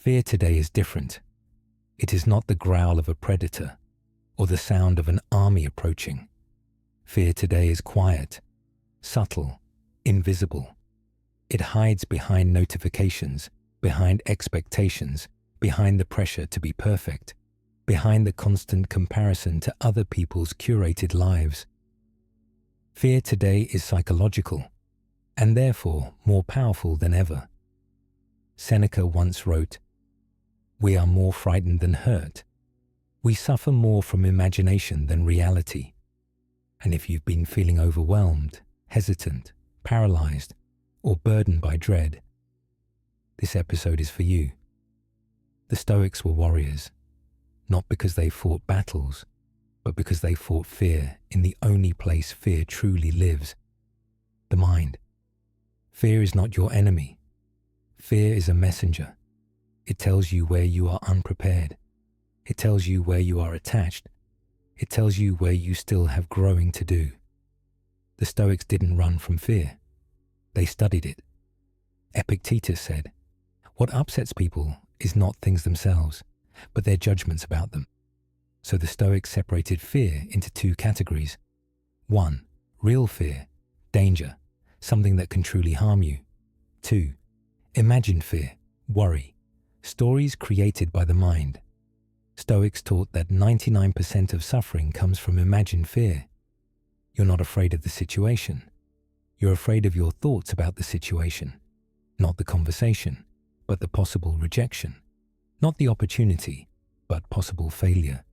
Fear today is different. It is not the growl of a predator or the sound of an army approaching. Fear today is quiet, subtle, invisible. It hides behind notifications, behind expectations, behind the pressure to be perfect, behind the constant comparison to other people's curated lives. Fear today is psychological, and therefore more powerful than ever. Seneca once wrote, "We are more frightened than hurt. We suffer more from imagination than reality." And if you've been feeling overwhelmed, hesitant, paralyzed, or burdened by dread, this episode is for you. The Stoics were warriors, not because they fought battles, but because they fought fear in the only place fear truly lives, the mind. Fear is not your enemy. Fear is a messenger. It tells you where you are unprepared. It tells you where you are attached. It tells you where you still have growing to do. The Stoics didn't run from fear. They studied it. Epictetus said, "What upsets people is not things themselves, but their judgments about them." So the Stoics separated fear into two categories. 1. Real fear, danger, something that can truly harm you. 2. Imagined fear, worry, stories created by the mind. Stoics taught that 99% of suffering comes from imagined fear. You're not afraid of the situation. You're afraid of your thoughts about the situation, not the conversation, but the possible rejection, not the opportunity, but possible failure,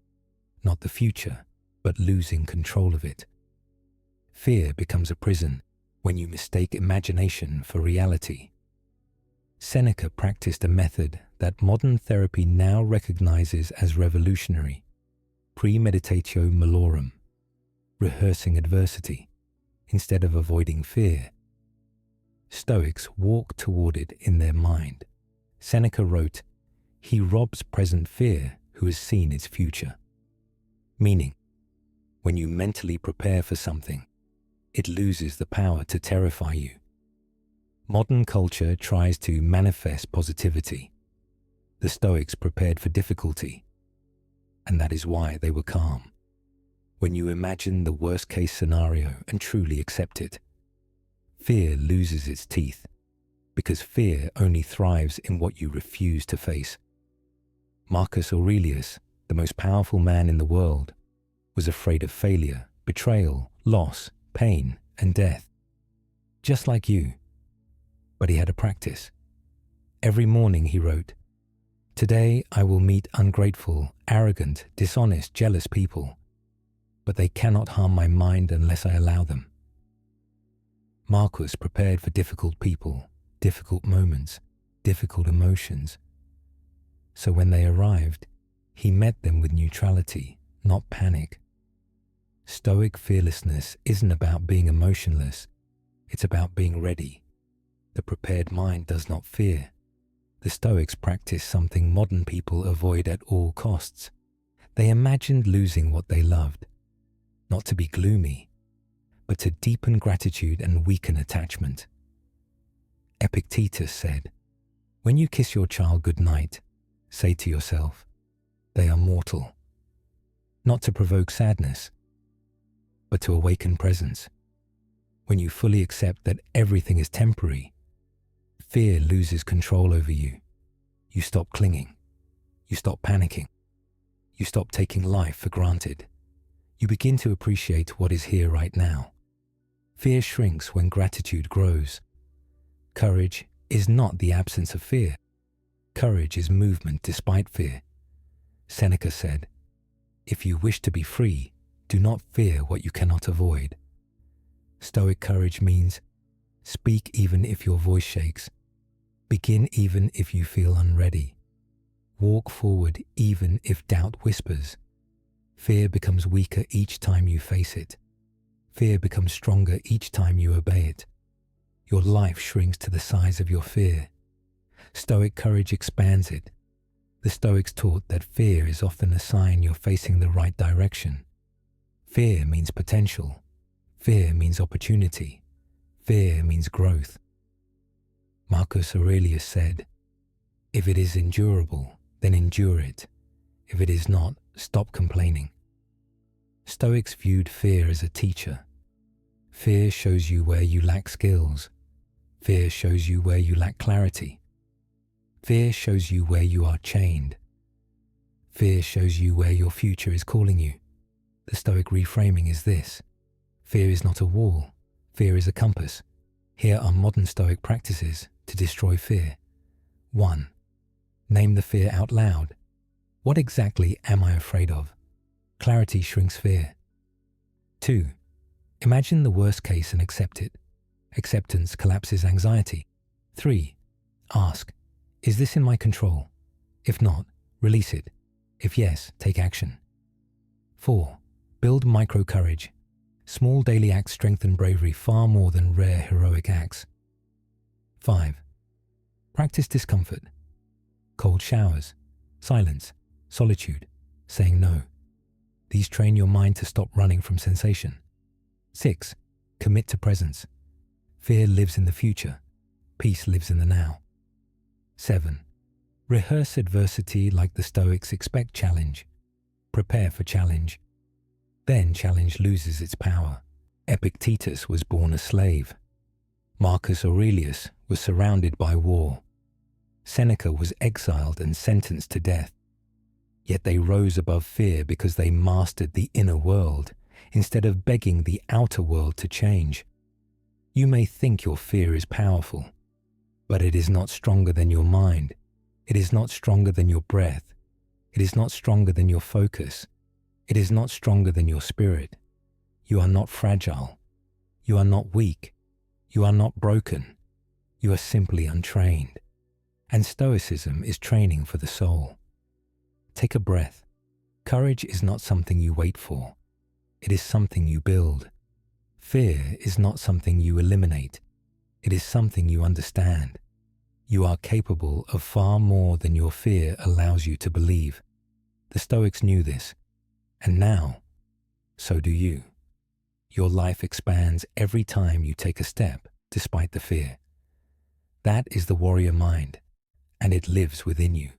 not the future, but losing control of it. Fear becomes a prison when you mistake imagination for reality. Seneca practiced a method that modern therapy now recognizes as revolutionary: premeditatio malorum, rehearsing adversity instead of avoiding fear. Stoics walk toward it in their mind. Seneca wrote, "He robs present fear who has seen its future." Meaning, when you mentally prepare for something, it loses the power to terrify you. Modern culture tries to manifest positivity. The Stoics prepared for difficulty, and that is why they were calm. When you imagine the worst-case scenario and truly accept it, fear loses its teeth, because fear only thrives in what you refuse to face. Marcus Aurelius, the most powerful man in the world, was afraid of failure, betrayal, loss, pain, and death. Just like you. But he had a practice. Every morning he wrote, "Today I will meet ungrateful, arrogant, dishonest, jealous people, but they cannot harm my mind unless I allow them." Marcus prepared for difficult people, difficult moments, difficult emotions. So when they arrived, he met them with neutrality, not panic. Stoic fearlessness isn't about being emotionless, it's about being ready. The prepared mind does not fear. The Stoics practiced something modern people avoid at all costs. They imagined losing what they loved, not to be gloomy, but to deepen gratitude and weaken attachment. Epictetus said, "When you kiss your child goodnight, say to yourself, 'They are mortal,' not to provoke sadness, but to awaken presence. When you fully accept that everything is temporary, fear loses control over you. You stop clinging. You stop panicking. You stop taking life for granted. You begin to appreciate what is here right now. Fear shrinks when gratitude grows. Courage is not the absence of fear. Courage is movement despite fear. Seneca said, "If you wish to be free, do not fear what you cannot avoid." Stoic courage means speak even if your voice shakes. Begin even if you feel unready. Walk forward even if doubt whispers. Fear becomes weaker each time you face it. Fear becomes stronger each time you obey it. Your life shrinks to the size of your fear. Stoic courage expands it. The Stoics taught that fear is often a sign you're facing the right direction. Fear means potential. Fear means opportunity. Fear means growth. Marcus Aurelius said, If it is endurable, then endure it. If it is not, stop complaining. Stoics viewed fear as a teacher. Fear shows you where you lack skills. Fear shows you where you lack clarity. Fear shows you where you are chained. Fear shows you where your future is calling you. The Stoic reframing is this: fear is not a wall, fear is a compass. Here are modern Stoic practices to destroy fear. 1. Name the fear out loud. What exactly am I afraid of? Clarity shrinks fear. 2. Imagine the worst case and accept it. Acceptance collapses anxiety. 3. Ask, is this in my control? If not, release it. If yes, take action. 4. Build micro-courage. Small daily acts strengthen bravery far more than rare heroic acts. 5. Practice discomfort. Cold showers, silence, solitude, saying no. These train your mind to stop running from sensation. 6. Commit to presence. Fear lives in the future. Peace lives in the now. 7. Rehearse adversity like the Stoics expect challenge. Prepare for challenge. Then challenge loses its power. Epictetus was born a slave. Marcus Aurelius was surrounded by war. Seneca was exiled and sentenced to death. Yet they rose above fear because they mastered the inner world, instead of begging the outer world to change. You may think your fear is powerful, but it is not stronger than your mind. It is not stronger than your breath. It is not stronger than your focus. It is not stronger than your spirit. You are not fragile. You are not weak. You are not broken. You are simply untrained. And Stoicism is training for the soul. Take a breath. Courage is not something you wait for. It is something you build. Fear is not something you eliminate. It is something you understand. You are capable of far more than your fear allows you to believe. The Stoics knew this, and now, so do you. Your life expands every time you take a step, despite the fear. That is the warrior mind, and it lives within you.